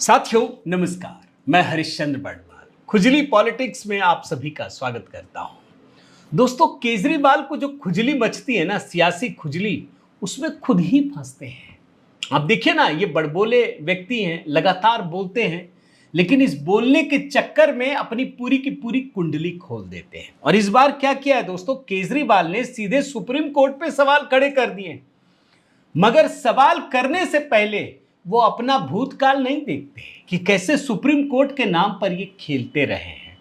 साथियों नमस्कार, मैं हरिश्चंद्र बर्णवाल खुजली पॉलिटिक्स में आप सभी का स्वागत करता हूं। दोस्तों, केजरीवाल को जो खुजली मचती है ना, सियासी खुजली, उसमें खुद ही फंसते हैं। आप देखिए ना, ये बड़बोले व्यक्ति हैं, लगातार बोलते हैं, लेकिन इस बोलने के चक्कर में अपनी पूरी की पूरी कुंडली खोल देते हैं। और इस बार क्या किया है दोस्तों, केजरीवाल ने सीधे सुप्रीम कोर्ट पे सवाल खड़े कर दिए। मगर सवाल करने से पहले वो अपना भूतकाल नहीं देखते कि कैसे सुप्रीम कोर्ट के नाम पर ये खेलते रहे हैं।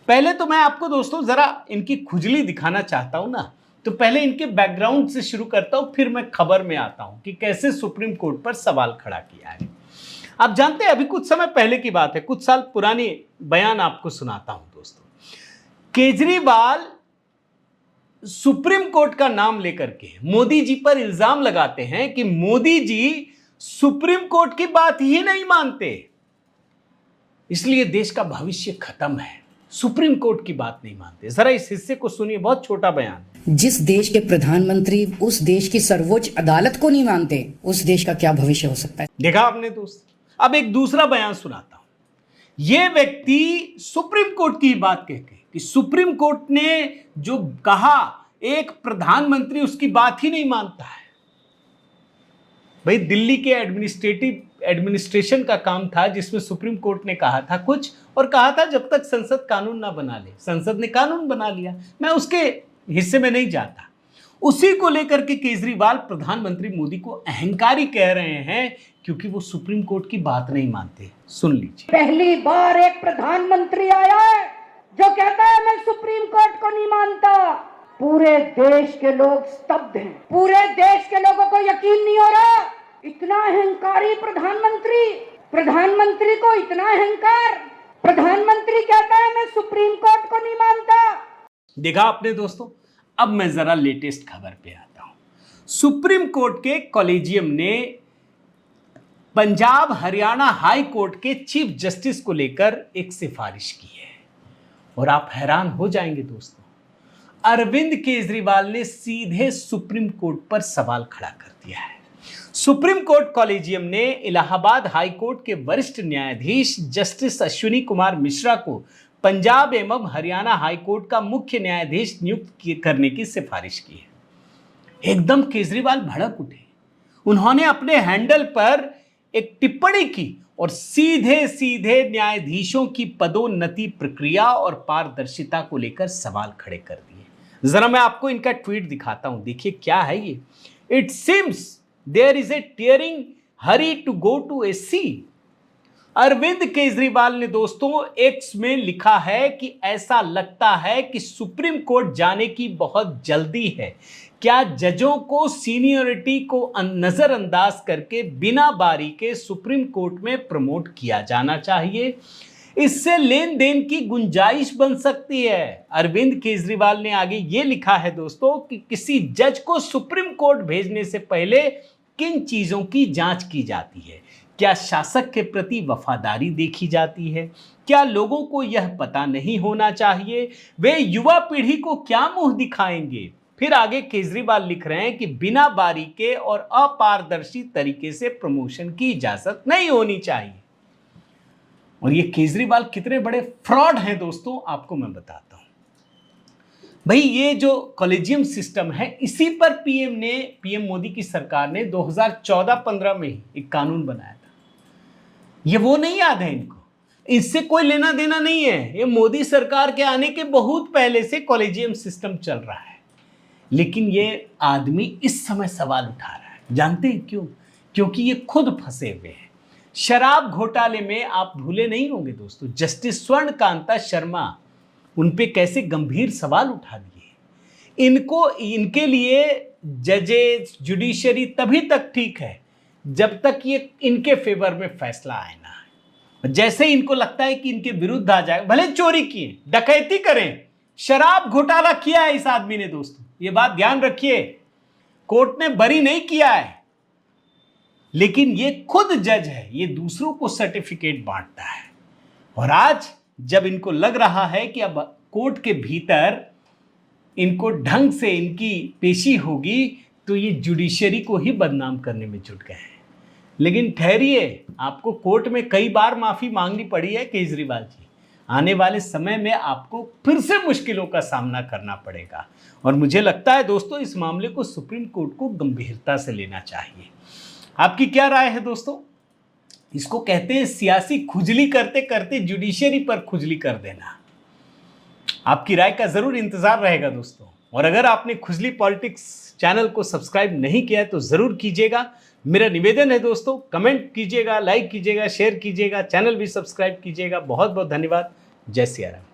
पहले तो मैं आपको दोस्तों जरा इनकी खुजली दिखाना चाहता हूं ना, तो पहले इनके बैकग्राउंड से शुरू करता हूं, फिर मैं खबर में आता हूं कि कैसे सुप्रीम कोर्ट पर सवाल खड़ा किया है। आप जानते हैं, अभी कुछ समय पहले की बात है, कुछ साल पुरानी बयान आपको सुनाता हूं दोस्तों। केजरीवाल सुप्रीम कोर्ट का नाम लेकर के मोदी जी पर इल्जाम लगाते हैं कि मोदी जी सुप्रीम कोर्ट की बात ही नहीं मानते, इसलिए देश का भविष्य खत्म है। सुप्रीम कोर्ट की बात नहीं मानते। जरा इस हिस्से को सुनिए, बहुत छोटा बयान। जिस देश के प्रधानमंत्री उस देश की सर्वोच्च अदालत को नहीं मानते, उस देश का क्या भविष्य हो सकता है? देखा आपने दोस्त। अब एक दूसरा बयान सुनाता हूं। यह व्यक्ति सुप्रीम कोर्ट की बात कहते कि सुप्रीम कोर्ट ने जो कहा, एक प्रधानमंत्री उसकी बात ही नहीं मानता है। भाई, दिल्ली के एडमिनिस्ट्रेशन का काम था, जिसमें सुप्रीम कोर्ट ने कहा था कुछ, और कहा था जब तक संसद कानून ना बना ले। संसद ने कानून बना लिया, मैं उसके हिस्से में नहीं जाता। उसी को लेकर के केजरीवाल प्रधानमंत्री मोदी को अहंकारी कह रहे हैं, क्योंकि वो सुप्रीम कोर्ट की बात नहीं मानते। सुन लीजिए। पहली बार एक प्रधानमंत्री आया है जो कहता है मैं सुप्रीम कोर्ट को नहीं मानता। पूरे देश के लोग स्तब्ध हैं, पूरे देश के लोगों को यकीन नहीं हो रहा। इतना अहंकारी प्रधानमंत्री को इतना अहंकार। प्रधानमंत्री कहता है मैं सुप्रीम कोर्ट को नहीं मानता। देखा आपने दोस्तों। अब मैं जरा लेटेस्ट खबर पे आता हूं। सुप्रीम कोर्ट के कॉलेजियम ने पंजाब हरियाणा हाई कोर्ट के चीफ जस्टिस को लेकर एक सिफारिश की है, और आप हैरान हो जाएंगे दोस्तों। अरविंद केजरीवाल ने सीधे सुप्रीम कोर्ट पर सवाल खड़ा कर दिया है। सुप्रीम कोर्ट कॉलेजियम ने इलाहाबाद हाई कोर्ट के वरिष्ठ न्यायाधीश जस्टिस अश्विनी कुमार मिश्रा को पंजाब एवं हरियाणा हाई कोर्ट का मुख्य न्यायाधीश नियुक्त करने की सिफारिश की है। एकदम केजरीवाल भड़क उठे। उन्होंने अपने हैंडल पर एक टिप्पणी की और सीधे सीधे न्यायाधीशों की पदोन्नति प्रक्रिया और पारदर्शिता को लेकर सवाल खड़े कर दिए। जरा मैं आपको इनका ट्वीट दिखाता हूं, देखिए क्या है ये। It seems there is a tearing hurry to go to a sea. Arvind Kejriwal ने दोस्तों एक्स में लिखा है कि ऐसा लगता है कि सुप्रीम कोर्ट जाने की बहुत जल्दी है। क्या जजों को सीनियरिटी को नजरअंदाज करके बिना बारी के सुप्रीम कोर्ट में प्रमोट किया जाना चाहिए? इससे लेन देन की गुंजाइश बन सकती है। अरविंद केजरीवाल ने आगे ये लिखा है दोस्तों कि किसी जज को सुप्रीम कोर्ट भेजने से पहले किन चीजों की जांच की जाती है? क्या शासक के प्रति वफादारी देखी जाती है? क्या लोगों को यह पता नहीं होना चाहिए वे युवा पीढ़ी को क्या मुंह दिखाएंगे? फिर आगे केजरीवाल लिख रहे हैं कि बिना बारी के और अपारदर्शी तरीके से प्रमोशन की इजाजत नहीं होनी चाहिए। और ये केजरीवाल कितने बड़े फ्रॉड हैं दोस्तों, आपको मैं बताता हूं। भाई, ये जो कॉलेजियम सिस्टम है, इसी पर पीएम मोदी की सरकार ने 2014-15 में ही एक कानून बनाया था। ये वो नहीं याद है इनको, इससे कोई लेना देना नहीं है। ये मोदी सरकार के आने के बहुत पहले से कॉलेजियम सिस्टम चल रहा है। लेकिन ये आदमी इस समय सवाल उठा रहा है, जानते हैं क्यों? क्योंकि ये खुद फंसे हुए हैं शराब घोटाले में। आप भूले नहीं होंगे दोस्तों, जस्टिस स्वर्ण कांता शर्मा उन पे कैसे गंभीर सवाल उठा दिए। इनके लिए जजेस, जुडिशरी तभी तक ठीक है जब तक ये इनके फेवर में फैसला आए ना। जैसे इनको लगता है कि इनके विरुद्ध आ जाए, भले चोरी किए, डकैती करें, शराब घोटाला किया है इस आदमी ने दोस्तों, ये बात ध्यान रखिए। कोर्ट ने बरी नहीं किया है, लेकिन ये खुद जज है, ये दूसरों को सर्टिफिकेट बांटता है। और आज जब इनको लग रहा है कि अब कोर्ट के भीतर इनको ढंग से इनकी पेशी होगी, तो ये जुडिशरी को ही बदनाम करने में जुट गए हैं। लेकिन ठहरिए, आपको कोर्ट में कई बार माफी मांगनी पड़ी है केजरीवाल जी। आने वाले समय में आपको फिर से मुश्किलों का सामना करना पड़ेगा और मुझे लगता है दोस्तों इस मामले को सुप्रीम कोर्ट को गंभीरता से लेना चाहिए। आपकी क्या राय है दोस्तों? इसको कहते हैं सियासी खुजली करते करते जुडिशरी पर खुजली कर देना। आपकी राय का जरूर इंतजार रहेगा दोस्तों, और अगर आपने खुजली पॉलिटिक्स चैनल को सब्सक्राइब नहीं किया है तो जरूर कीजिएगा। मेरा निवेदन है दोस्तों, कमेंट कीजिएगा, लाइक कीजिएगा, शेयर कीजिएगा, चैनल भी सब्सक्राइब कीजिएगा। बहुत बहुत धन्यवाद। जय सिया राम।